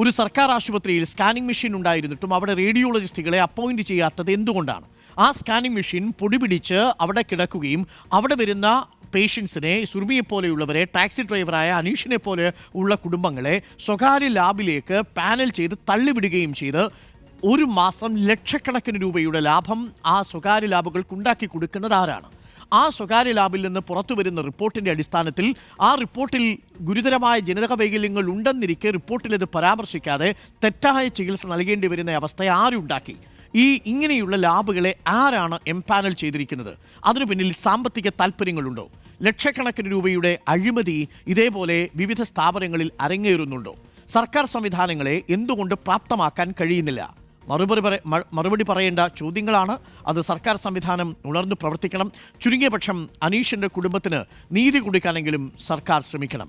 ഒരു സർക്കാർ ആശുപത്രിയിൽ സ്കാനിംഗ് മെഷീൻ ഉണ്ടായിരുന്നിട്ടും അവിടെ റേഡിയോളജിസ്റ്റുകളെ അപ്പോയിന്റ് ചെയ്യാത്തത് എന്തുകൊണ്ടാണ്? ആ സ്കാനിംഗ് മെഷീൻ പൊടിപിടിച്ച് അവിടെ കിടക്കുകയും അവിടെ വരുന്ന പേഷ്യൻസിനെ, സുർമിയെപ്പോലെയുള്ളവരെ, ടാക്സി ഡ്രൈവറായ അനീഷിനെ പോലെ ഉള്ള കുടുംബങ്ങളെ സ്വകാര്യ ലാബിലേക്ക് പാനൽ ചെയ്ത് തള്ളിവിടുകയും ചെയ്ത് ഒരു മാസം ലക്ഷക്കണക്കിന് രൂപയുടെ ലാഭം ആ സ്വകാര്യ ലാബുകൾക്ക് ഉണ്ടാക്കി കൊടുക്കുന്നത് ആരാണ്? ആ സ്വകാര്യ ലാബിൽ നിന്ന് പുറത്തു വരുന്ന റിപ്പോർട്ടിൻ്റെ അടിസ്ഥാനത്തിൽ ആ റിപ്പോർട്ടിൽ ഗുരുതരമായ ജനിതക വൈകല്യങ്ങൾ ഉണ്ടെന്നിരിക്കെ റിപ്പോർട്ടിൽ ഇത് പരാമർശിക്കാതെ തെറ്റായ ചികിത്സ നൽകേണ്ടി വരുന്ന അവസ്ഥ ആരുണ്ടാക്കി? ഇങ്ങനെയുള്ള ലാബുകളെ ആരാണ് എംപാനൽ ചെയ്തിരിക്കുന്നത്? അതിനു പിന്നിൽ സാമ്പത്തിക താല്പര്യങ്ങളുണ്ടോ? ലക്ഷക്കണക്കിന് രൂപയുടെ അഴിമതി ഇതേപോലെ വിവിധ സ്ഥാപനങ്ങളിൽ അരങ്ങേറുന്നുണ്ടോ? സർക്കാർ സംവിധാനങ്ങളെ എന്തുകൊണ്ട് പ്രാപ്തമാക്കാൻ കഴിയുന്നില്ല? മറുപടി പറയേണ്ട ചോദ്യങ്ങളാണ്. അത് സർക്കാർ സംവിധാനം ഉണർന്നു പ്രവർത്തിക്കണം. ചുരുങ്ങിയ പക്ഷം അനീഷിൻ്റെ കുടുംബത്തിന് നീതി കൊടുക്കാനെങ്കിലും സർക്കാർ ശ്രമിക്കണം.